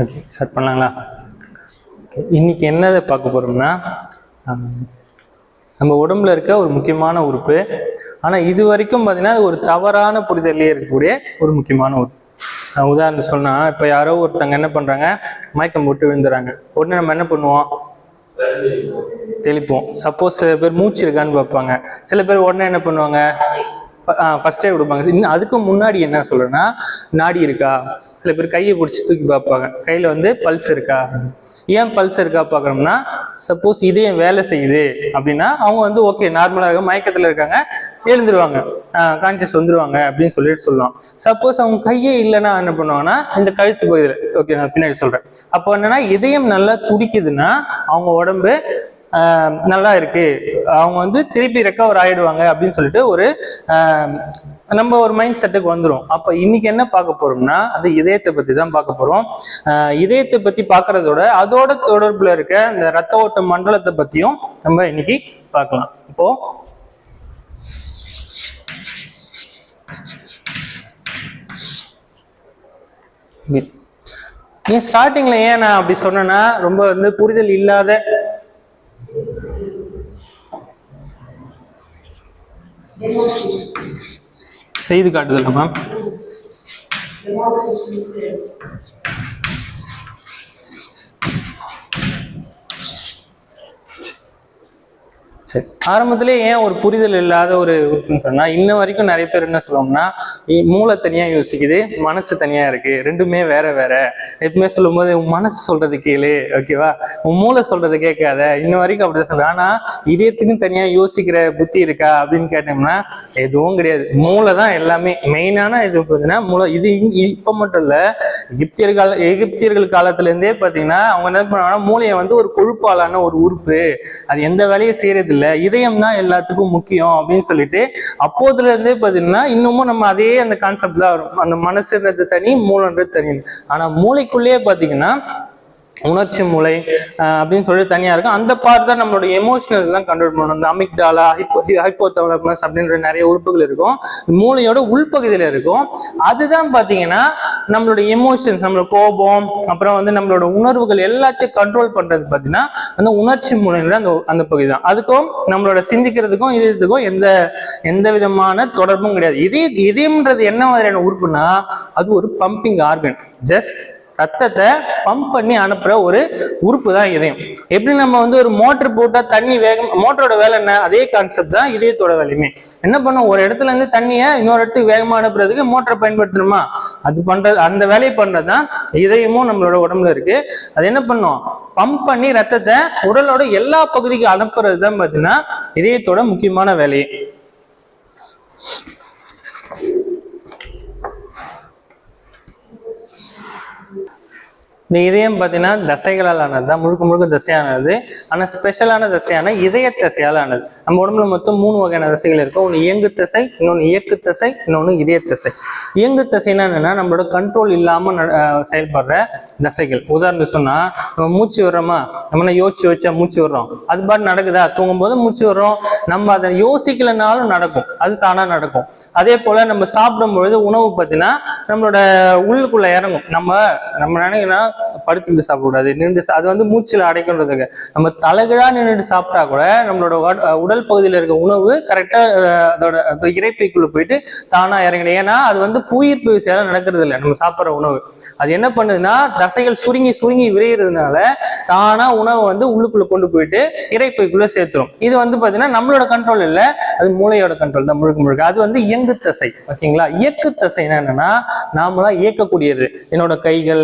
Okay, start பண்ணலாங்களா? இன்னைக்கு என்னதை பார்க்க போறோம்னா, நம்ம உடம்புல இருக்க ஒரு முக்கியமான உறுப்பு. ஆனால் இது வரைக்கும் பார்த்தீங்கன்னா அது ஒரு தவறான புரிதலே இருக்கக்கூடிய ஒரு முக்கியமான உறுப்பு. உதாரணம் சொன்னா, இப்போ யாரோ ஒருத்தங்க என்ன பண்றாங்க, மயக்கம் போட்டு விழுந்துறாங்க. உடனே நம்ம என்ன பண்ணுவோம், தெளிப்போம். சப்போஸ் சில பேர் மூச்சு இருக்கான்னு பார்ப்பாங்க. சில பேர் உடனே என்ன பண்ணுவாங்க, ஃபர்ஸ்ட் எய்ட் கொடுப்பாங்க. இன்னும் அதுக்கு முன்னாடி என்ன சொல்றேன்னா, நாடி இருக்கா, சில பேர் கையை பிடிச்சி தூக்கி பார்ப்பாங்க, கையில வந்து பல்ஸ் இருக்கா. ஏன் பல்ஸ் இருக்கா பார்க்கணும்னா, சப்போஸ் இதயம் வேலை செய்யுது அப்படின்னா அவங்க வந்து ஓகே நார்மலா இருக்க, மயக்கத்துல இருக்காங்க, எழுந்துருவாங்க, கான்சியஸ் வந்துருவாங்க அப்படின்னு சொல்லிட்டு சொல்லலாம். சப்போஸ் அவங்க கையே இல்லைன்னா என்ன பண்ணுவாங்கன்னா, இந்த கழுத்து பகுதியில், ஓகே நான் பின்னாடி சொல்றேன். அப்போ என்னன்னா, இதயம் நல்லா துடிக்குதுன்னா அவங்க உடம்பு நல்லா இருக்கு, அவங்க வந்து திருப்பி ரெக்கவர் ஆயிடுவாங்க அப்படின்னு சொல்லிட்டு ஒரு நம்ம ஒரு மைண்ட் செட்டுக்கு வந்துடும். அப்ப இன்னைக்கு என்ன பார்க்க போறோம்னா, அது இதயத்தை பத்தி தான் பார்க்க போறோம். இதயத்தை பத்தி பார்க்கறதோட அதோட தொடர்புல இருக்க இந்த ரத்த ஓட்ட மண்டலத்தை பத்தியும் நம்ம இன்னைக்கு பார்க்கலாம். இப்போ ஏன் ஸ்டார்டிங்ல ஏன் நான் அப்படி சொன்னேன்னா, ரொம்ப வந்து புரிதல் இல்லாத செய்து காட்டுதல் மேம். சரி, ஆரம்பத்திலே ஏன் ஒரு புரிதல் இல்லாத ஒரு உறுப்புன்னு சொன்னா, இன்ன வரைக்கும் நிறைய பேர் என்ன சொல்லுவோம்னா, மூளை தனியா யோசிக்குது, மனசு தனியா இருக்கு, ரெண்டுமே வேற வேற. எப்பவுமே சொல்லும் போது உன் மனசு சொல்றது கேளு, ஓகேவா, உன் மூளை சொல்றது கேட்காத. இன்ன வரைக்கும் அப்படிதான் சொல்றேன். ஆனா இதயத்துக்கும் தனியா யோசிக்கிற புத்தி இருக்கா அப்படின்னு கேட்டோம்னா எதுவும் கிடையாது. மூளை தான் எல்லாமே. மெயினான இது பார்த்தீங்கன்னா மூளை. இது இப்ப மட்டும் இல்ல, எகிப்தியர்கள் காலத்துல இருந்தே பாத்தீங்கன்னா அவங்க என்ன பண்ணுவாங்கன்னா, மூளையை வந்து ஒரு கொழுப்பாலான ஒரு உறுப்பு, அது எந்த வேலையும் செய்யறது இல்ல, இதயம் தான் எல்லாத்துக்கும் முக்கியம் அப்படின்னு சொல்லிட்டு அப்போதுல இருந்தே பாத்தீங்கன்னா இன்னமும் நம்ம அதே அந்த கான்செப்ட் தான் வரும். அந்த மனசுன்றது தனி, மூளைன்றது தனி. ஆனா மூளைக்குள்ளேயே பாத்தீங்கன்னா உணர்ச்சி மூளை அப்படின்னு சொல்லி தனியா இருக்கும். அந்த பார்ட் தான் நம்மளோட எமோஷனல் தான் கண்ட்ரோல் பண்ணணும். இந்த அமிக்டாலா, ஹைப்போதாலமஸ் அப்படின்ற நிறைய உறுப்புகள் இருக்கும், மூளையோட உள்பகுதியில இருக்கும். அதுதான் பாத்தீங்கன்னா நம்மளோட எமோஷன்ஸ், நம்மளோட கோபம், அப்புறம் வந்து நம்மளோட உணர்வுகள் எல்லாத்தையும் கண்ட்ரோல் பண்றது பாத்தீங்கன்னா அந்த உணர்ச்சி மூளைன்ற அந்த பகுதி தான். அதுக்கும் நம்மளோட சிந்திக்கிறதுக்கும் இதயத்துக்கும் எந்த விதமான தொடர்பும் கிடையாது. இதயம்ன்றது என்ன மாதிரியான உறுப்புனா, அது ஒரு பம்பிங் ஆர்கன். ஜஸ்ட் ரத்தத்தை பம்ப் பண்ணி அனுப்புற ஒரு உறுப்பு தான் இதயம். எப்படி நம்ம வந்து ஒரு மோட்டர் போட்டா தண்ணி வேகம், மோட்டரோட வேலை என்ன, அதே கான்செப்ட் தான் இதயத்தோட வேலையுமே. என்ன பண்ணும், ஒரு இடத்துல இருந்து தண்ணியை இன்னொரு இடத்துக்கு வேகமா அனுப்புறதுக்கு மோட்டரை பயன்படுத்தணுமா, அது பண்றது, அந்த வேலையை பண்றதுதான் இதயமும் நம்மளோட உடம்புல இருக்கு. அது என்ன பண்ணும், பம்ப் பண்ணி ரத்தத்தை உடலோட எல்லா பகுதிக்கும் அனுப்புறது தான் பாத்தீங்கன்னா இதயத்தோட முக்கியமான வேலையே. இந்த இதயம் பார்த்தீங்கன்னா தசைகளால் ஆனது தான், முழுக்க முழுக்க தசையானது. ஆனால் ஸ்பெஷலான தசையான இதய தசையால் ஆனது. நம்ம உடம்புல மொத்தம் 3 வகையான தசைகள் இருக்கும். ஒன்று இயங்கு தசை, இன்னொன்று இயக்கு தசை, இன்னொன்று இதய தசை. இயங்கு தசைன்னா என்னன்னா, நம்மளோட கண்ட்ரோல் இல்லாமல் செயல்படுற தசைகள். உதாரணம் சொன்னா, நம்ம மூச்சு விடுறோமா, நம்ம யோசிச்சு வச்சா மூச்சு விடுறோம், அது பாட்டு நடக்குதா, தூங்கும் போது மூச்சு விடுறோம், நம்ம அதை யோசிக்கலனாலும் நடக்கும், அது தானா நடக்கும். அதே போல நம்ம சாப்பிடும் பொழுது உணவு பார்த்தீங்கன்னா நம்மளோட உள்ளுக்குள்ள இறங்கும். நம்ம நினைக்கிறோம்னா படுத்துட்டு சாப்பிடக்கூடாது, நின்று, அது வந்து மூச்சுல அடைக்கின்றதுக்கு. நம்ம தலைகீழா நின்றுட்டு சாப்பிட்டா கூட நம்மளோட உடல் பகுதியில் இருக்க உணவு கரெக்டா அதோட இறைப்பைக்குள்ள போயிட்டு தானா இறங்கிடும். ஏன்னா அது வந்து புயிர்ப்பு விசையால நடக்கிறது இல்லை. நம்ம சாப்பிட்ற உணவு அது என்ன பண்ணுதுன்னா, தசைகள் சுருங்கி சுருங்கி விரைகிறதுனால தானா உணவை வந்து உள்ளுக்குள்ள கொண்டு போயிட்டு இறைப்பைக்குள்ள சேர்த்துரும். இது வந்து பாத்தீங்கன்னா நம்மளோட கண்ட்ரோல் இல்லை, அது மூளையோட கண்ட்ரோல் தான் முழுக்க முழுக்க. அது வந்து இயங்கு தசை, ஓகேங்களா. இயக்கு தசை என்னன்னா, நாமளா இயக்கக்கூடியது. என்னோட கைகள்,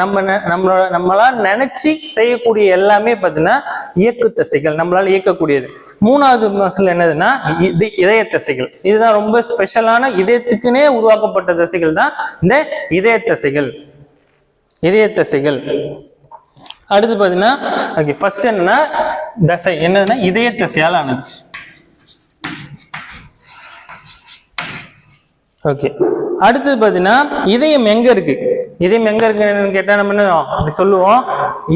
நம்மளால நினைச்சு செய்யக்கூடிய எல்லாமே பாத்தீங்கன்னா இயக்கு தசைகள், நம்மளால இயக்கக்கூடியது. 3வது மசில் என்னதுன்னா இதய தசைகள். இதுதான் ரொம்ப ஸ்பெஷலான, இதயத்துக்குனே உருவாக்கப்பட்ட தசைகள் தான் இந்த இதய தசைகள். அடுத்து பாத்தீங்கன்னா ஃபர்ஸ்ட் என்னன்னா தசை என்னதுன்னா இதய தசையால் ஆனது. ஓகே, அடுத்தது பாத்தீங்கன்னா இதயம் எங்க இருக்கு, இருக்குன்னு கேட்டா நம்ம என்ன சொல்லுவோம்,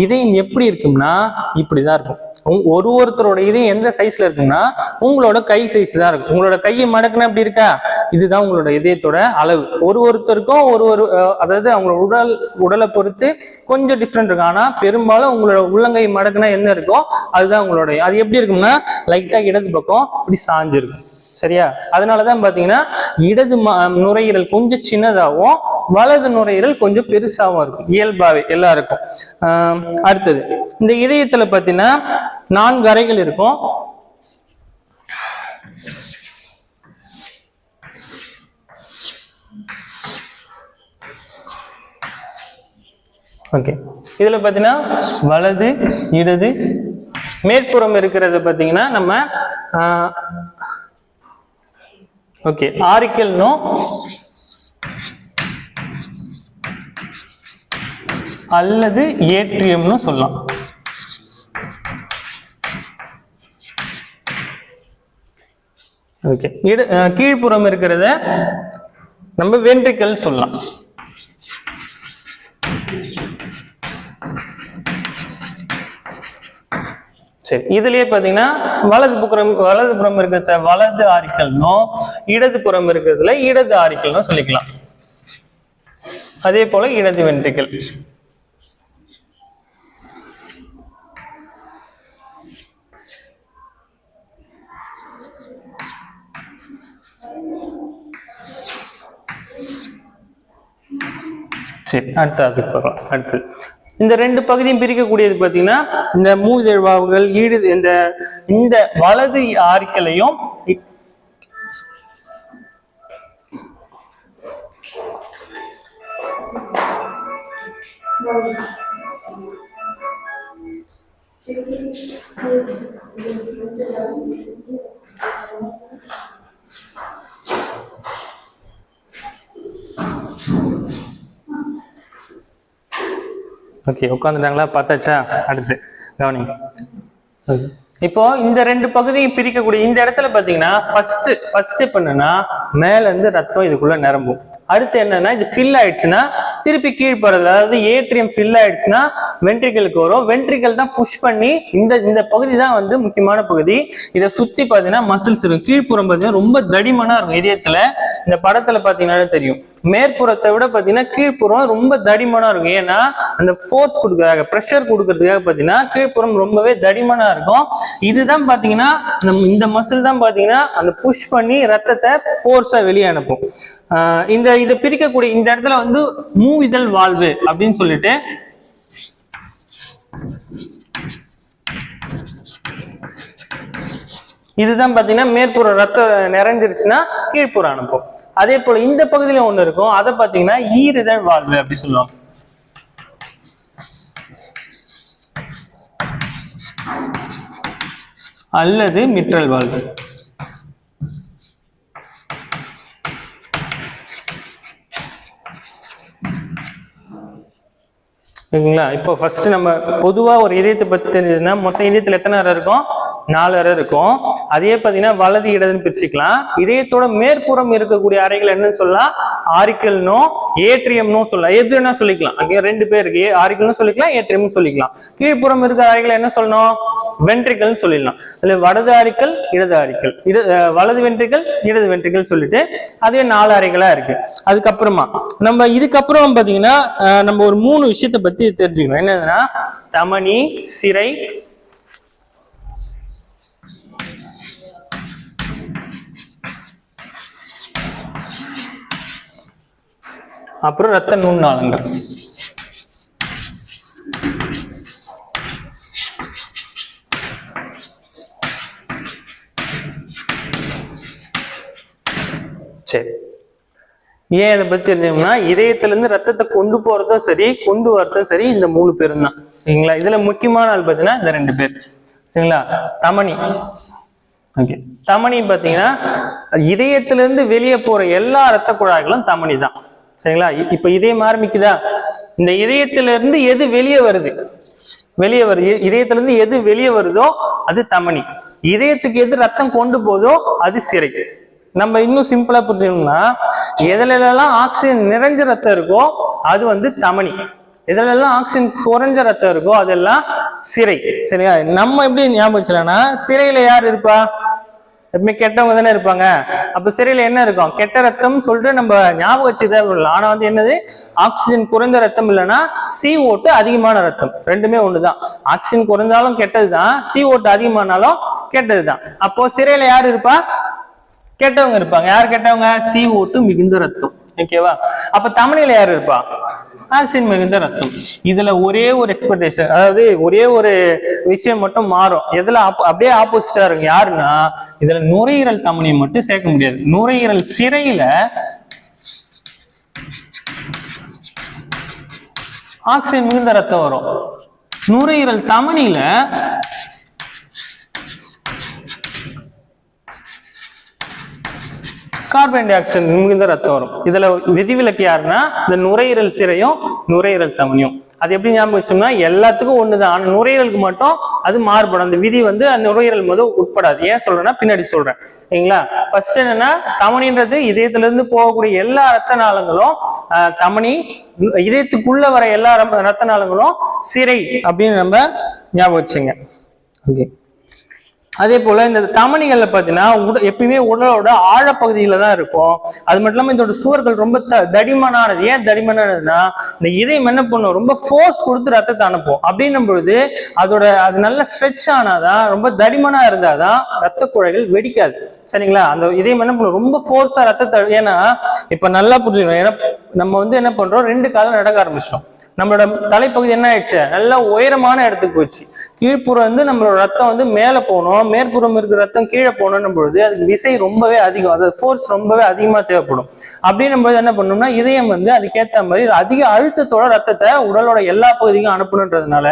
இதயம் எப்படி இருக்கும்னா இப்படிதான் இருக்கும். ஒருத்தரோட இதயம் எந்த சைஸ்ல இருக்குன்னா உங்களோட கை சைஸ் தான் இருக்கும். உங்களோட கையை மடக்குனா அப்படி இருக்கா, இதுதான் உங்களோட இதயத்தோட அளவு. ஒருத்தருக்கும் அதாவது அவங்களோட உடலை பொறுத்து கொஞ்சம் டிஃப்ரெண்ட் இருக்கும். ஆனா பெரும்பாலும் உங்களோட உள்ளங்கை மடக்குனா என்ன இருக்கோ அதுதான் உங்களோட. அது எப்படி இருக்கும்னா லைட்டா இடது பக்கம் இப்படி சாஞ்சிருக்கும். சரியா? அதனாலதான் பாத்தீங்கன்னா இடது நுரையீரல் கொஞ்சம் சின்னதாகவும் வலது நுரையீரல் கொஞ்சம் பெருசாகவும் இருக்கும், இயல்பாவே எல்லாருக்கும். அடுத்தது இந்த இதயத்துல பாத்தீங்கன்னா 4 அறைகள் இருக்கும். ஓகே, இதுல பாத்தீங்கன்னா வலது இடது மேற்புறம் இருக்கிறது பாத்தீங்கன்னா நம்ம ஓகே ஆரிக்கல்னும் அல்லது ஏட்ரியம்னு சொல்லலாம். ஓகே, கீழ்ப்புறம் இருக்கிறத நம்ம வென்ட்ரிக்கல் சொல்லலாம். சரி, இதுலயே பாத்தீங்கன்னா வலதுபுறம் இருக்கிறத வலது ஆரிக்கல்னும் இடதுபுறம் இருக்கிறதுல இடது ஆரிக்கல்னும் சொல்லிக்கலாம். அதே போல இடது வென்ட்ரிக்கல். சரி, அடுத்து இந்த 2 பகுதியும் பிரிக்கக்கூடியது பாத்தீங்கன்னா இந்த மூதேழ்வாவுகள் இந்த வலது ஆரிக்கலையும் ஓகே உட்காந்துட்டாங்களா? பார்த்தாச்சா? அடுத்து கவனிங்க. இப்போ இந்த 2 பகுதியும் பிரிக்கக்கூடிய இந்த இடத்துல பாத்தீங்கன்னா ஃபர்ஸ்ட் என்னன்னா மேல இருந்து ரத்தம் இதுக்குள்ள நிரம்பும். அடுத்து என்னன்னா இது ஃபில் ஆயிடுச்சுன்னா திருப்பி கீழ்படுறது, அதாவது ஏட்ரியம் ஃபில் ஆயிடுச்சுன்னா வென்ட்ரிக்கலுக்கு வரும். வென்ட்ரிக்கல் தான் புஷ் பண்ணி இந்த பகுதி தான் வந்து முக்கியமான பகுதி. இதை சுத்தி பாத்தீங்கன்னா மசில்ஸ் இருக்கும். கீழ்ப்புறம் பாத்தீங்கன்னா ரொம்ப தடிமனா இருக்கும். இதயத்துல இந்த படத்துல பாத்தீங்கன்னா தெரியும், மேற்புறத்தை விட பாத்தீங்கன்னா கீழ்ப்புறம் ரொம்ப தடிமனா இருக்கும். ஏன்னா அந்த ஃபோர்ஸ் கொடுக்கறதுக்காக, ப்ரெஷர் கொடுக்கறதுக்காக பாத்தீங்கன்னா கீழ்ப்புறம் ரொம்பவே தடிமனா இருக்கும். இதுதான் பாத்தீங்கன்னா இந்த மசில் தான் பாத்தீங்கன்னா அந்த புஷ் பண்ணி ரத்தத்தை ஃபோர்ஸா வெளியே அனுப்பும். இதை பிரிக்கக்கூடிய இந்த இடத்துல வந்து மூவிதழ் வாழ்வு அப்படின்னு சொல்லிட்டு இதுதான் பாத்தீங்கன்னா மேற்புற ரத்தம் நிறைஞ்சிருச்சுன்னா கீழ்ப்புறம் அனுப்பும். அதே போல இந்த பகுதியில ஒண்ணு இருக்கும், அதை பாத்தீங்கன்னா ஈரிதழ் வாழ்வு அப்படி சொல்லுவாங்க. அல்லது மிட்ரல் வாழ்வு. ஓகேங்களா? இப்போ ஃபர்ஸ்ட் நம்ம பொதுவா ஒரு இதயத்தை பத்தி தெரிஞ்சதுன்னா மொத்தம் இதயத்துல எத்தனை அறை இருக்கும்? 4 அறை இருக்கும். அதே பாத்தீங்கன்னா வலது இடதுன்னு பிரிச்சுக்கலாம். இதயத்தோட மேற்புறம் இருக்கக்கூடிய அறைகள் என்னன்னு சொல்லலாம்? ஆரிக்கல்னும் ஏட்ரியம்னும் சொல்லலாம். எதுனா சொல்லிக்கலாம். அங்கே 2 பேர் இருக்கு, ஆரிக்கல்னு சொல்லிக்கலாம், ஏட்ரியம்னு சொல்லிக்கலாம். கீழ்ப்புறம் இருக்கிற அறைகளை என்ன சொல்லணும்? வென்ட்ரிக்கல் சொல்லிடலாம். அதுல வலது ஆரிக்கல் இடது ஆரிக்கல், வலது வென்ட்ரிக்கல் இடது வென்ட்ரிக்கல் சொல்லிட்டு அதே 4 அறைகளா இருக்கு. அதுக்கப்புறமா நம்ம இதுக்கப்புறம் பாத்தீங்கன்னா நம்ம ஒரு 3 விஷயத்தை பத்தி தெரிஞ்சுக்கணும். என்னதுன்னா தமனி, சிரை, அப்புறம் ரத்த நுண்ணாளங்கள். சரி, ஏன் இதை பத்தி தெரிஞ்சோம்னா இதயத்துல இருந்து ரத்தத்தை கொண்டு போறதும் சரி கொண்டு வரதும் சரி இந்த 3 பேரும் தான். சரிங்களா? இதுல முக்கியமான ஆள் பாத்தீங்கன்னா இந்த 2 பேர். சரிங்களா? தமனி. ஓகே, தமனி பாத்தீங்கன்னா இதயத்திலிருந்து வெளியே போற எல்லா ரத்த குழாய்களும் தமனி தான். சரிங்களா? இப்ப இதயம் ஆரம்பிக்குதா, இந்த இதயத்திலிருந்து எது வெளியே வருது, இதயத்திலிருந்து எது வெளியே வருதோ அது தமனி. இதயத்துக்கு எது ரத்தம் கொண்டு போதோ அது சிரை. நம்ம இன்னும் சிம்பிளா புரிஞ்சுக்கணும்னா எதுலாம் ஆக்சிஜன் நிறைஞ்ச ரத்தம் இருக்கோ அது வந்து தமனி, எதுலாம் ஆக்சிஜன் குறைஞ்ச ரத்தம் இருக்கோ அதெல்லாம் சிரை. சரியா? நம்ம எப்படி ஞாபகம் வச்சுக்கலாம்னா சிறையில யார் இருப்பா? எப்பவுமே கெட்டவங்க தானே இருப்பாங்க. அப்ப சிறையில என்ன இருக்கும்? கெட்ட ரத்தம் சொல்லிட்டு நம்ம ஞாபகம் வச்சுதான் விடலாம். ஆனா வந்து என்னது, ஆக்சிஜன் குறைந்த ரத்தம் இல்லைன்னா CO2 அதிகமான ரத்தம், ரெண்டுமே ஒண்ணுதான். ஆக்சிஜன் குறைந்தாலும் கெட்டதுதான், CO2 அதிகமானாலும் கெட்டதுதான். அப்போ சிறையில யாரு இருப்பா? கெட்டவங்க இருப்பாங்க. யார் கெட்டவங்க? CO2 மிகுந்த ரத்தம். ஓகேவா? அப்ப தமனியில யாரு இருப்பா? ஆக்சிஜன் மிகுந்த ரத்தம். இதுல ஒரே ஒரு எக்ஸ்பெக்டேஷன், அதாவது ஒரே ஒரு விஷயம் மட்டும் மாறும். எதுல அப்படியே ஆப்போசிட்டா இருக்கு. யாருன்னா இதுல நுரையீரல் தமனியை மட்டும் சேர்க்க முடியாது. நுரையீரல் சிறையில ஆக்சிஜன் மிகுந்த ரத்தம் வரும். நுரையீரல் தமனியில கார்பன் டை ஆக்சைடு மிகுந்த ரத்தம் வரும். இதுல விதிவிலக்கு யாருன்னா இந்த நுரையீரல் சிரையும் நுரையீரல் தமனியும். அது எப்படி ஞாபகம் வச்சோம்னா எல்லாத்துக்கும் ஒண்ணுதான், ஆனா நுரையீரலுக்கு மட்டும் அது மாறுபடும். அந்த விதி வந்து அந்த நுரையீரல் முதல் உட்படாது. ஏன் சொல்றேன்னா பின்னாடி சொல்றேன். சரிங்களா? ஃபர்ஸ்ட் என்னன்னா, தமனின்றது இதயத்துல இருந்து போகக்கூடிய எல்லா ரத்த நாளங்களும் தமனி, இதயத்துக்குள்ள வர எல்லா ரத்த நாளங்களும் சிரை அப்படின்னு நம்ம ஞாபகம் வச்சுங்க. ஓகே. அதே போல இந்த தமனிகள்ல பாத்தீங்கன்னா எப்பயுமே உடலோட ஆழப்பகுதியில தான் இருக்கும். அது மட்டும் இல்லாம இதோட சுவர்கள் ரொம்ப தடிமனானது. ஏன் தடிமனானதுன்னா இந்த இதயம் என்ன பண்ணும், ரொம்ப ஃபோர்ஸ் கொடுத்து ரத்தத்தை அனுப்பும். அப்படின்னும் பொழுது அது நல்ல ஸ்ட்ரெச் ஆனாதான், ரொம்ப தடிமனா இருந்தாதான் ரத்த குழாய்கள் வெடிக்காது. சரிங்களா? அந்த இதயம் என்ன பண்ணும், ரொம்ப ஃபோர்ஸா ரத்தத்தை, ஏன்னா இப்ப நல்லா புரிஞ்சுக்கணும். ஏன்னா நம்ம வந்து என்ன பண்றோம், 2 காலம் நடக்க ஆரம்பிச்சிட்டோம். நம்மளோட தலைப்பகுதி என்ன ஆயிடுச்சு, நல்லா உயரமான இடத்துக்கு போயிடுச்சு. கீழ்ப்புறம் வந்து நம்மளோட ரத்தம் வந்து மேல போகணும், மேற்புறம் இருக்கிற ரத்தம் கீழே போகணும் பொழுது அதுக்கு விசை ரொம்பவே அதிகம், அதாவது ஃபோர்ஸ் ரொம்பவே அதிகமா தேவைப்படும். அப்படின்னும் போது என்ன பண்ணணும்னா இதயம் வந்து அதுக்கேற்ற மாதிரி அதிக அழுத்தத்தோட ரத்தத்தை உடலோட எல்லா பகுதிக்கும் அனுப்பணுன்றதுனால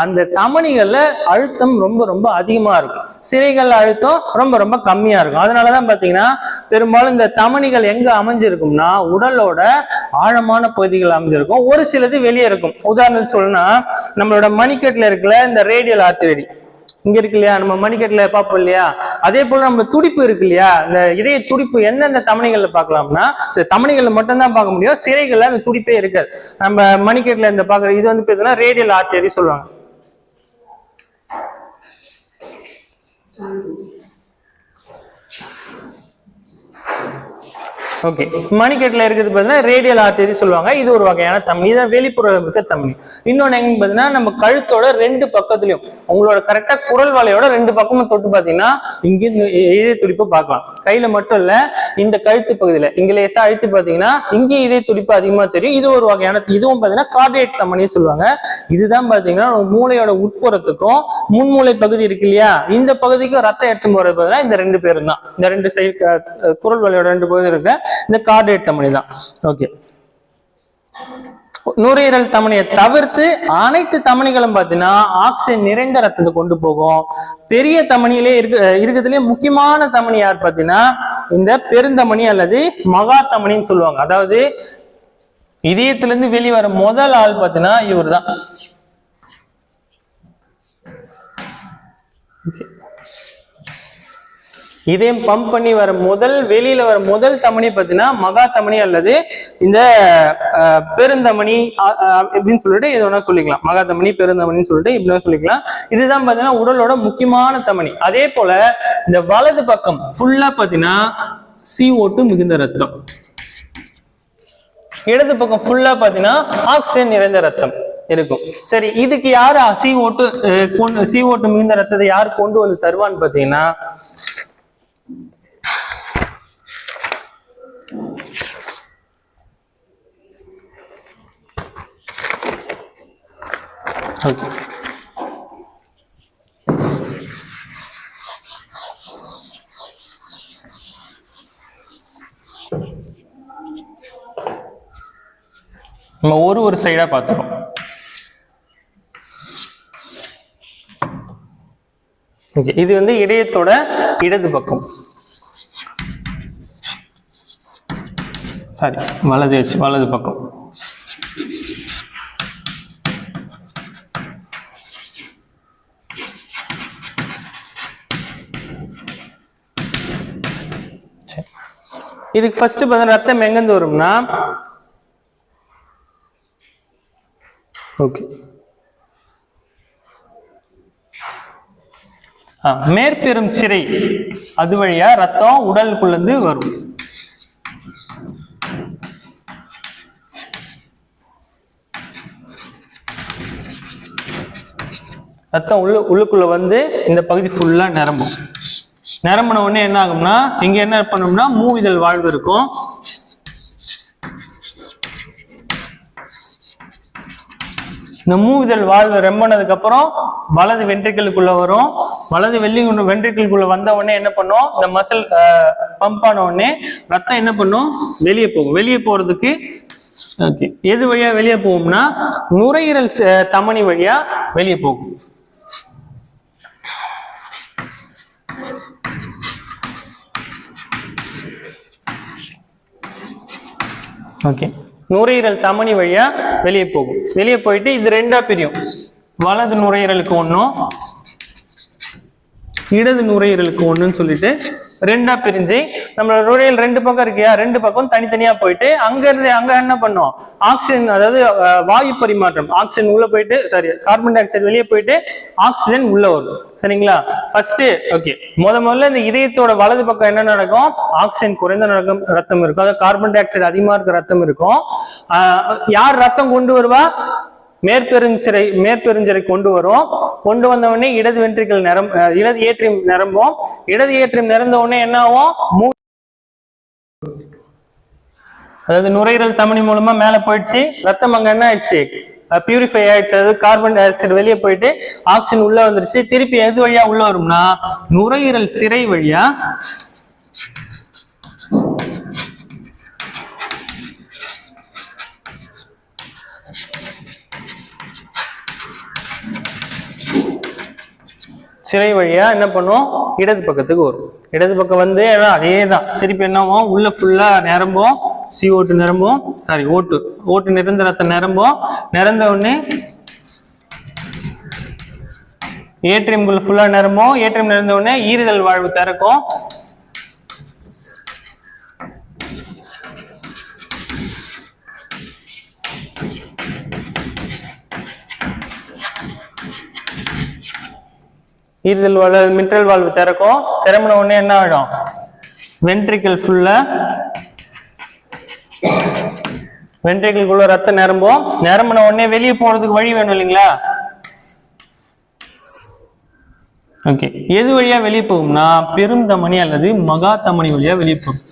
அந்த தமனிகள்ல அழுத்தம் ரொம்ப ரொம்ப அதிகமா இருக்கும், சிரைகள்ல அழுத்தம் ரொம்ப ரொம்ப கம்மியா இருக்கும். அதனாலதான் பாத்தீங்கன்னா பெரும்பாலும் இந்த தமனிகள் எங்க அமைஞ்சிருக்கும்னா உடலோட ஆழமான பகுதிகள் அமைஞ்சிருக்கும். ஒரு சிலது வெளியே இருக்கும். உதாரணத்துக்கு சொல்லணும்னா நம்மளோட மணிக்கட்டுல இருக்கிற இந்த ரேடியல் ஆர்டரி இங்க இருக்கு இல்லையா, நம்ம மணிக்கட்டுல பார்ப்போம் இல்லையா, அதே போல நம்ம துடிப்பு இருக்கு இல்லையா, இந்த இதய துடிப்பு எந்தெந்த தமனிகள்ல பார்க்கலாம்னா தமனிகள்ல மட்டும்தான் பார்க்க முடியும், சிரைகள்ல அந்த துடிப்பே இருக்காது. நம்ம மணிக்கட்டுல இந்த பாக்குற இது வந்து பார்த்தீங்கன்னா ரேடியல் ஆர்டரி சொல்லுவாங்க. ஓகே, மணிக்கட்டுல இருக்கிறது பார்த்தீங்கன்னா ரேடியல் ஆர்டரி சொல்லுவாங்க. இது ஒரு வகையான தமனி, இதான் வெளிப்புறம் இருக்க தமனி. இன்னொன்னு எங்க பார்த்தீங்கன்னா நம்ம கழுத்தோட 2 பக்கத்துலயும் உங்களோட கரெக்டா குரல் வலையோட 2 பக்கமும் தொட்டு பார்த்தீங்கன்னா இங்க இதய துடிப்பு பார்க்கலாம். கையில மட்டும் இல்ல, இந்த கழுத்து பகுதியில இங்க லேசா அழுத்தி பார்த்தீங்கன்னா இங்கே இதய துடிப்பு அதிகமா தெரியும். இது ஒரு வகையான, இதுவும் பார்த்தீங்கன்னா கார்டியேட் தமனி சொல்லுவாங்க. இதுதான் பார்த்தீங்கன்னா மூளையோட உட்புறத்துக்கும் முன்மூளை பகுதி இருக்கு இல்லையா, இந்த பகுதிக்கும் ரத்தம் எடுத்து போறது பார்த்தீங்கன்னா இந்த 2 பேரும் தான். இந்த 2 சைடு குரல் வலையோட 2 பகுதி இருக்கு, இந்த கார்டியேட் தமனி தான். ஓகே, நுரையீரல் தமனியை தவிர்த்து அனைத்து தமனிகளும் பார்த்தீங்கன்னா ஆக்சிஜன் நிறைந்த ரத்தத்தை கொண்டு போகும். பெரிய தமனியிலே இருக்கிறதுலே முக்கியமான தமனி யார் பார்த்தீங்கன்னா இந்த பெருந்தமனி அல்லது மகா தமனின்னு சொல்லுவாங்க. அதாவது இதயத்திலிருந்து வெளிவர முதல் ஆள் பார்த்தீங்கன்னா இவர் தான். இதயம் பம்ப் பண்ணி வர வெளியில வர முதல் தமனி பார்த்தீங்கன்னா மகா தமனி அல்லது இந்த பெருந்தமனி எப்படின்னு சொல்லிட்டு இது ஒண்ணா சொல்லிக்கலாம். மகா தமனி, பெருந்தமணின்னு சொல்லிட்டு இப்படிதான் சொல்லிக்கலாம். இதுதான் பார்த்தீங்கன்னா உடலோட முக்கியமான தமனி. அதே போல இந்த வலது பக்கம் ஃபுல்லா பார்த்தீங்கன்னா CO2 மிகுந்த ரத்தம், இடது பக்கம் ஃபுல்லா பார்த்தீங்கன்னா ஆக்சிஜன் நிறைந்த ரத்தம் இருக்கும். சரி, இதுக்கு யாரு CO2 மிகுந்த ரத்தத்தை யார் கொண்டு வந்து தருவான்னு பார்த்தீங்கன்னா நம்ம ஒரு சைடா பார்த்துறோம். இது வந்து இதயத்தோட இடது பக்கம், சாரி வலது பக்கம். இதுக்கு ஃபர்ஸ்ட் பார்த்தா ரத்தம் எங்கிருந்து வரும்னா, ஓகே, மேற்பெரும் சிரை அது வழியா ரத்தம் உடலுக்குள்ளது வரும். ரத்தம் உள்ளுக்குள்ள வந்து இந்த பகுதி ஃபுல்லா நிரம்பும். நிரம்பின உடனே என்ன ஆகும்னா இங்க என்ன பண்ணோம்னா மூவிதழ் வாழ்வு இருக்கும். இந்த மூவிதழ் வாழ்வு ரெம்பினதுக்கு அப்புறம் வலது வென்ட்ரிக்கிளுக்குள்ள வரும். வலது வென்ட்ரிக்கிளுக்குள்ள வந்த உடனே என்ன பண்ணும், இந்த மசில் பம்ப் ஆன உடனே ரத்தம் என்ன பண்ணும், வெளியே போகும். வெளியே போறதுக்கு எது வழியா வெளியே போகும்னா நுரையீரல் தமனி வழியா வெளியே போகும். ஓகே, நுரையீரல் தமனி வழியா வெளியே போகும். வெளியே போயிட்டு இது ரெண்டா பிரியும். வலது நுரையீரலுக்கு ஒன்றும் இடது நுரையீரலுக்கு ஒன்றுன்னு சொல்லிட்டு ரெண்டா பிரிஞ்சு நம்மளோட நுரையீரல் ரெண்டு பக்கம் இருக்கியா, ரெண்டு பக்கம் தனித்தனியா போயிட்டு அங்க என்ன பண்ணும், ஆக்சிஜன் அதாவது வாயு பரிமாற்றம். ஆக்சிஜன் உள்ள போயிட்டு கார்பன் டை ஆக்சைடு வெளியே போயிட்டு ஆக்சிஜன் உள்ள வரும். சரிங்களா? ஃபர்ஸ்ட் ஓகே, முதல்ல இந்த இதயத்தோட வலது பக்கம் என்ன நடக்கும், ஆக்சிஜன் குறைந்த ரத்தம் இருக்கும். அதாவது கார்பன் டை ஆக்சைடு அதிகமா இருக்க ரத்தம் இருக்கும். யார் ரத்தம் கொண்டு வருவா, மேற்பெருஞ்சிரை கொண்டு வரும். கொண்டு வந்த உடனே இடது வென்ட்ரிக்கல் இடது ஏற்றியம் நிரம்பும். இடது ஏற்றியம் நிரம்ப உடனே என்ன ஆகும், அதாவது நுரையீரல் தமனி மூலமா மேல போயிடுச்சு. ரத்தம் அங்க என்ன ஆயிடுச்சு, பியூரிஃபை ஆயிடுச்சு. அதாவது கார்பன் டை ஆக்சைடு வெளியே போயிட்டு ஆக்சிஜன் உள்ள வந்துருச்சு. திருப்பி எது வழியா உள்ள வரும்னா நுரையீரல் சிரை வழியா சிறை வழியா என்ன பண்ணும், இடது பக்கத்துக்கு வரும். இடது பக்கம் வந்து அதே தான் திருப்பி என்னவும் உள்ள ஃபுல்லா நிரம்பும். CO2 நிரம்பும், ஓட்டு நிறைந்த ரத்தம் நிரம்பும். நிரந்த உடனே ஏற்றியம்குள்ள ஃபுல்லா நிரம்பும். ஏற்றியம் நிறைந்த உடனே ஈறுதல் வாழ்வு திறக்கும். ஈறுதல் வாழ்வு மிட்ரல் வாழ்வு திறக்கும். திறம்பின உடனே என்ன ஆகிடும், வென்ட்ரிக்கல் ஃபுல்லா வென்ட்ரிக்கலுக்குள்ள ரத்தம் நிரம்பும். நிரம்பின உடனே வெளியே போறதுக்கு வழி வேணும் இல்லைங்களா? ஓகே, எது வழியா வெளியே போகும்னா பெருந்தமனி அல்லது மகா தமனி வழியா வெளியே போகும்.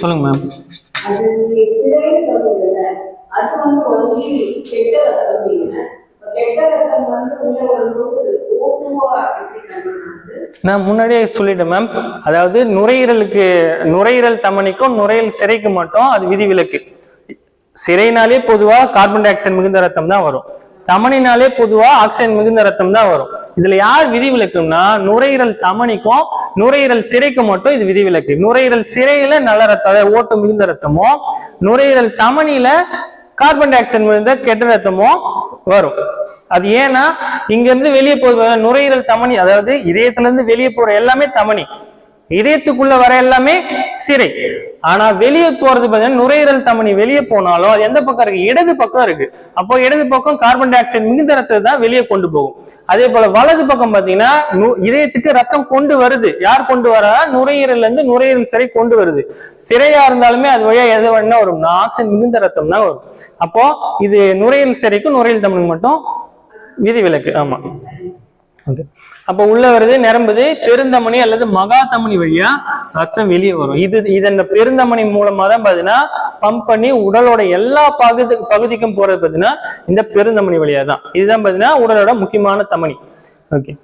சொல்லுங்க மேம். நான் முன்னாடியே சொல்லிட்டேன் மேம். அதாவது நுரையீரல் தமனிக்கும் நுரையீரல் சிரைக்கு மட்டும் அது விதிவிலக்கு. சிரைனாலே பொதுவா கார்பன் டை ஆக்சைடு மிகுந்த ரத்தம் தான் வரும். தமனினாலே பொதுவா ஆக்சிஜன் மிகுந்த ரத்தம் தான் வரும். இதுல யார் விதிவிலக்குன்னா நுரையீரல் தமனிக்கும் நுரையீரல் சிரைக்கு மட்டும் இது விதிவிலக்கு. நுரையீரல் சிரையில நல்ல ரத்தம் ஓட்டு மிகுந்த ரத்தமும், நுரையீரல் தமனியில கார்பன் டை ஆக்சைடு மிகுந்த கெட்ட ரத்தமும் வரும். அது ஏன்னா இங்க இருந்து வெளியே போகுது நுரையீரல் தமனி, அதாவது இதயத்துல இருந்து வெளியே போற எல்லாமே தமனி, இதயத்துக்குள்ள வர எல்லாமே சிரை. ஆனா வெளியே போறது பார்த்தீங்கன்னா நுரையீரல் தமனி வெளியே போனாலும் அது எந்த பக்கம் இருக்கு, இடது பக்கம் இருக்கு. அப்போ இடது பக்கம் கார்பன் டை ஆக்சைடு மிகுந்த ரத்தத்தை தான் வெளியே கொண்டு போகும். அதே போல வலது பக்கம் பாத்தீங்கன்னா இதயத்துக்கு ரத்தம் கொண்டு வருது. யார் கொண்டு வரா, நுரையீரல்ல இருந்து நுரையீரல் சிறை கொண்டு வருது. சிறையா இருந்தாலுமே அது வழியா எது வேணா வரும்னா ஆக்சிஜன் மிகுந்த ரத்தம் தான் வரும். அப்போ இது நுரையீரல் சிறைக்கும் நுரையீரல் தமனிக்கு மட்டும் விதிவிலக்கு. ஆமா, ஓகே. அப்ப உள்ள வருது, நிரம்புது. பெருந்தமனி அல்லது மகா தமனி வழியா ரத்தம் வெளியே வரும். இந்த பெருந்தமனி மூலமா தான் பாத்தீங்கன்னா பம்ப் பண்ணி உடலோட எல்லா பகுதிக்கும் போறது பாத்தீங்கன்னா இந்த பெருந்தமனி வழியா தான். இதுதான் பாத்தீங்கன்னா உடலோட முக்கியமான தமனி. ஓகே,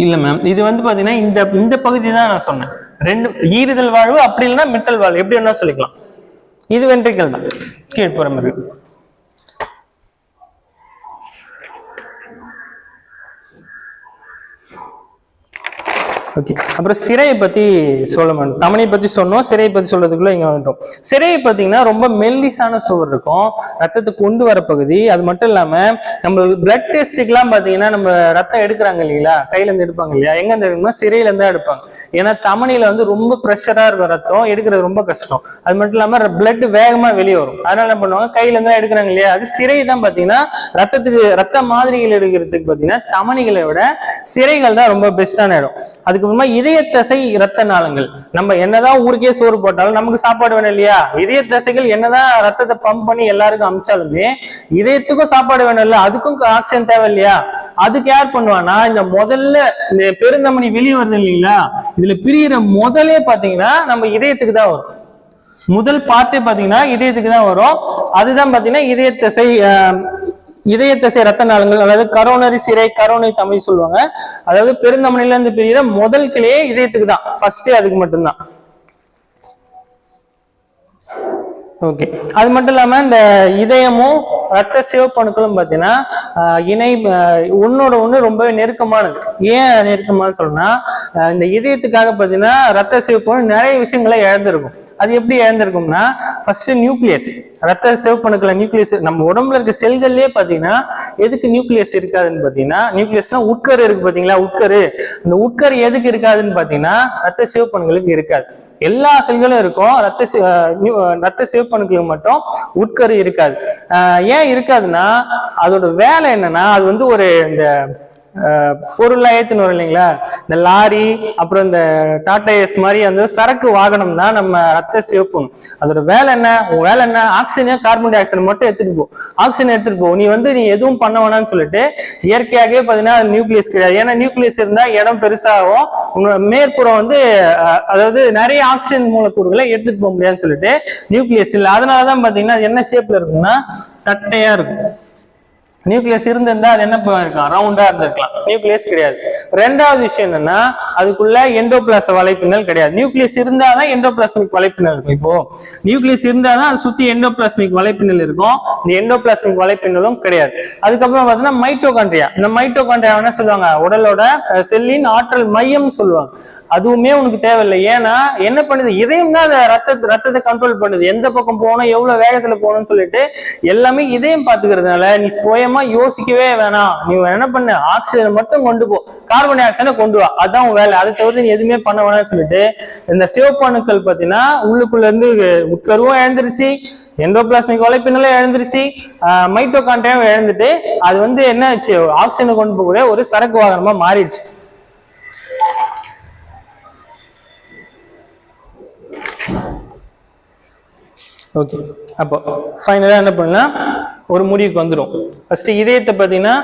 இல்ல மேம், இது வந்து பாத்தீங்கன்னா இந்த பகுதி தான் நான் சொன்னேன். ரெண்டு ஈறுதல் வாழ்வு, அப்படி இல்லைன்னா மிட்டல் வாழ்வு, எப்படி வேணா சொல்லிக்கலாம். இது வென்ட்ரிக்கல் தான் கீழ்ப்புறம் இருக்கு. ஓகே, அப்புறம் சிரையை பத்தி சொல்ல மாட்டோம். தமனியை பத்தி சொன்னோம், சிரையை பத்தி சொல்றதுக்குள்ள இங்க வந்துட்டோம். சிரையை பார்த்தீங்கன்னா ரொம்ப மெல்லிசான சுவர் இருக்கும், ரத்தத்தை கொண்டு வர பகுதி. அது மட்டும் இல்லாம நம்ம பிளட் டெஸ்ட்டுக்கெல்லாம் பாத்தீங்கன்னா நம்ம ரத்தம் எடுக்கிறாங்க இல்லைங்களா, கையில இருந்து எடுப்பாங்க இல்லையா, எங்க இருந்து எடுக்கணும்னா சிரையில இருந்தா எடுப்பாங்க. ஏன்னா தமனியில வந்து ரொம்ப ப்ரெஷரா இருக்கும், ரத்தம் எடுக்கிறது ரொம்ப கஷ்டம். அது மட்டும் இல்லாம பிளட் வேகமா வெளியே வரும். அதனால என்ன பண்ணுவாங்க, கையில இருந்து எடுக்கிறாங்க இல்லையா, அது சிரை தான் பாத்தீங்கன்னா ரத்த மாதிரிகள் எடுக்கிறதுக்கு பாத்தீங்கன்னா தமனிகளை விட சிரைகள் தான் ரொம்ப பெஸ்டான இடம். அதுக்கப்புறமா இதய தசை ரத்த நாளங்கள். நம்ம என்னதான் ஊருக்கே சோறு போட்டாலும் நமக்கு சாப்பாடு வேணும் இல்லையா, இதய தசைகள் என்னதான் ரத்தத்தை பம்ப் பண்ணி எல்லாருக்கும் அமிச்சாலுமே இதயத்துக்கும் சாப்பாடு வேணும் இல்ல, அதுக்கும் ஆக்சிஜன் தேவை இல்லையா. அதுக்கு யார் பண்ணுவானா, இந்த முதல்ல இந்த பெருந்தமனி வெளியே வருது இல்லைங்களா, இதுல பிரியிற முதலே பாத்தீங்கன்னா நம்ம இதயத்துக்கு தான் வரும். முதல் பார்ட்டே பாத்தீங்கன்னா இதயத்துக்கு தான் வரும். அதுதான் பாத்தீங்கன்னா இதய தசை ரத்த நாளங்கள், அதாவது கரோனரி சிரை, கரோனை தமனி சொல்லுவாங்க. அதாவது பெருந்தமனில இருந்து பிரிகிற முதல் கிளையே இதயத்துக்கு தான், ஃபர்ஸ்டே அதுக்கு மட்டும்தான். ஓகே, அது மட்டும் இல்லாம இந்த இதயமும் ரத்த சிவப்பணுக்களும் பாத்தீங்கன்னா ஒன்னோட ஒண்ணு ரொம்பவே நெருக்கமானது. ஏன் நெருக்கமானு சொல்லணும்னா, இந்த இதயத்துக்காக பாத்தீங்கன்னா ரத்த சிவப்பணு நிறைய விஷயங்களை இழந்திருக்கும். அது எப்படி இழந்திருக்கும்னா, ஃபர்ஸ்ட் நியூக்ளியஸ், ரத்த சிவப்பணுக்களை நியூக்ளியஸ், நம்ம உடம்புல இருக்க செல்கள்லயே பாத்தீங்கன்னா எதுக்கு நியூக்ளியஸ் இருக்காதுன்னு பாத்தீங்கன்னா, நியூக்ளியஸ்னா உட்கரு இருக்கு பாத்தீங்களா, உட்கரு. அந்த உட்கரு எதுக்கு இருக்காதுன்னு பாத்தீங்கன்னா ரத்த சிவப்பணுக்களுக்கு இருக்காது. எல்லா செல்களும் இருக்கும், ரத்த சிவப்பணுக்களுக்கு மட்டும் உட்கரு இருக்காது. ஏன் இருக்காதுன்னா, அதோட வேலை என்னன்னா, அது வந்து ஒரு இந்த பொருள்லாம் ஏத்துன்னு வரும் இல்லைங்களா, இந்த லாரி அப்புறம் இந்த டாடா ஏஸ் மாதிரி அந்த சரக்கு வாகனம் தான் நம்ம ரத்த சிவப்பணும். அதோட வேலை என்ன, வேலை என்ன, ஆக்சிஜன் கார்பன் டை ஆக்சைடு மட்டும் எடுத்துட்டு போ, ஆக்சிஜன் எடுத்துட்டு போ, நீ எதுவும் பண்ண வேணாம்னு சொல்லிட்டு. இயற்கையாகவே பாத்தீங்கன்னா நியூக்ளியஸ் கிடையாது. ஏன்னா நியூக்ளியஸ் இருந்தா இடம் பெருசாகும், உங்களோட மேற்புறம் வந்து அதாவது நிறைய ஆக்சிஜன் மூலக்கூறுகளை எடுத்துட்டு போக முடியாதுன்னு சொல்லிட்டு நியூக்ளியஸ் இல்லை. அதனாலதான் பாத்தீங்கன்னா என்ன ஷேப்ல இருக்கும்னா தட்டையா இருக்கும். நியூக்ளியஸ் இருந்திருந்தா அது என்ன இருக்கலாம், ரவுண்டா இருந்திருக்கலாம். நியூக்ளியஸ் கிடையாது. ரெண்டாவது விஷயம் என்னன்னா, அதுக்குள்ள எண்டோபிளாச வலைப்பின்னல் கிடையாது. நியூக்ளியஸ் இருந்தாதான் எண்டோபிளாஸ்மிக் வலைப்பின்னல் இருக்கும். இப்போ நியூக்ளியஸ் இருந்தாதான் அது சுத்தி எண்டோபிளாஸ்மிக் வலைப்பின்னல் இருக்கும். இந்த எண்டோபிளாஸ்மிக் வலைப்பின்னலும் கிடையாது. அதுக்கப்புறம் பாத்தீங்கன்னா மைட்டோகாண்ட்ரியா. இந்த மைட்டோகாண்ட்ரியா என்ன சொல்லுவாங்க, உடலோட செல்லின் ஆற்றல் மையம் சொல்லுவாங்க. அதுவுமே உனக்கு தேவையில்லை. ஏன்னா என்ன பண்ணுது, இதயம் தான் ரத்தத்தை கண்ட்ரோல் பண்ணுது, எந்த பக்கம் போகணும், எவ்வளவு வேகத்துல போகணும்னு சொல்லிட்டு எல்லாமே இதயம் பாத்துக்கிறதுனால நீ சுயமா யோசிக்கவே வேணாம். நீ என்ன பண்ண, ஆக்சிஜன் மட்டும் கொண்டு போ, கார்பன் டை ஆக்சைடை கொண்டு வா, அதான் வேலை. அதை தவிர்த்து நீ எதுவுமே பண்ண வேணாம்னு சொல்லிட்டு இந்த சிவப்பணுக்கள் பாத்தீங்கன்னா உள்ளுக்குள்ள இருந்து உட்கருவும் இழந்துருச்சு, எண்டோபிளாஸ்மிக் வலைப்பின்னலும் இழந்துருச்சு, மைட்டோகாண்ட்ரியாவும் இழந்துட்டு அது வந்து என்ன ஆச்சு, ஆக்சிஜனை கொண்டு போகக்கூடிய ஒரு சரக்கு வாகனமா மாறிடுச்சு. ஓகே, அப்போ ஃபைனலா என்ன பண்ணலாம், ஒரு முடிவுக்கு வந்துடும். ஃபர்ஸ்ட் இதயத்தை பார்த்தீங்கன்னா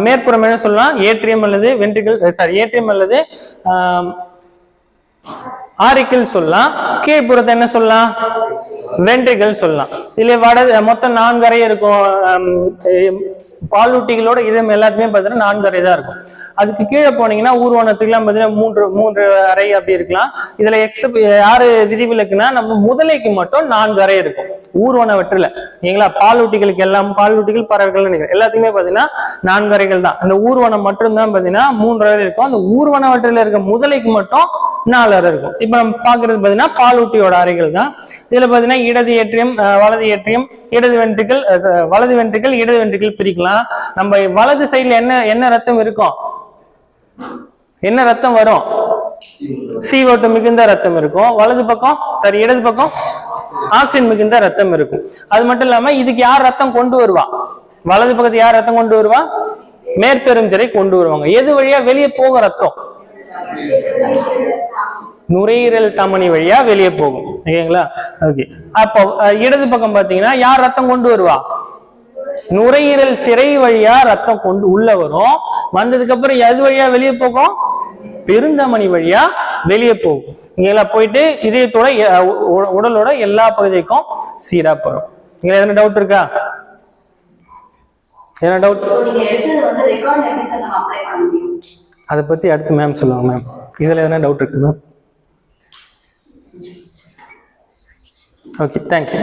மேற்புறம் என்ன சொல்லலாம், ஏட்ரியம் அல்லது வென்ட்ரிகல், ஏட்ரியம் அல்லது ஆரிக்கிள் சொல்லலாம். கீழ்ப்புறத்தை என்ன சொல்லலாம், வென்ட்ரிகல் சொல்லலாம். இதுல மொத்தம் 4 அறை இருக்கும். பாலூட்டிகளோட இதயம் எல்லாத்துமே பார்த்தீங்கன்னா 4 அறை தான் இருக்கும். அதுக்கு கீழே போனீங்கன்னா ஊர்வனத்துக்குலாம் பார்த்தீங்கன்னா 3 அறை அப்படி இருக்கலாம். இதுல யாரு விதிவிலக்குன்னா, நம்ம முதலைக்கு மட்டும் 4 அறை இருக்கும் ஊர்வனவற்றில. சரிங்களா, பாலூட்டிகளுக்கு எல்லாம், பாலூட்டிகள் பறவைகள் எல்லாத்துக்குமே பாத்தீங்கன்னா 4 அறைகள் தான். அந்த ஊர்வனம் மட்டும் தான் பாத்தீங்கன்னா 3 அறை இருக்கும். அந்த ஊர்வனவற்றில இருக்க முதலைக்கு மட்டும் 4 அறை இருக்கும். இப்ப நம்ம பாக்குறது பாத்தீங்கன்னா பாலூட்டியோட அறைகள் தான். இதுல பாத்தீங்கன்னா இடது ஏற்றியம், வலது ஏற்றியம், இடது வென்ட்ரிகல், இடது வென்ட்ரிகல் பிரிக்கலாம். நம்ம வலது சைடுல என்ன ரத்தம் இருக்கும், என்ன ரத்தம் வரும், CO2 மிகுந்த ரத்தம் இருக்கும். வலது பக்கம் இடது பக்கம் ஆக்சிஜன் மிகுந்த ரத்தம் இருக்கும். அது மட்டும் இல்லாம இதுக்கு யார் ரத்தம் கொண்டு வருவா, வலது பக்கத்து யார் ரத்தம் கொண்டு வருவா, மேற்பெருஞ்சிரை கொண்டு வருவாங்க. எது வழியா வெளியே போக ரத்தம், நுரையீரல் தமனி வழியா வெளியே போகும். ஓகேங்களா, ஓகே. அப்போ இடது பக்கம் பாத்தீங்கன்னா யார் ரத்தம் கொண்டு வருவா, நுரையீரல் சிரை வழியா ரத்தம் கொண்டு உள்ள வரும். வந்ததுக்கு அப்புறம் எது வழியா வெளியே போகும், பெருந்தமனி வழியா வெளியே போகும். இங்கெல்லாம் போயிட்டு இதயத்தோட உடலோட எல்லா பகுதிக்கும் சீரா போறோம். இங்க எதனா டவுட் இருக்கா, என்ன டவுட்? அதை பத்தி அடுத்து மேம் சொல்லுவாங்க. மேம் இதுல எதனா டவுட் இருக்கு மேம்? Okay, thank you.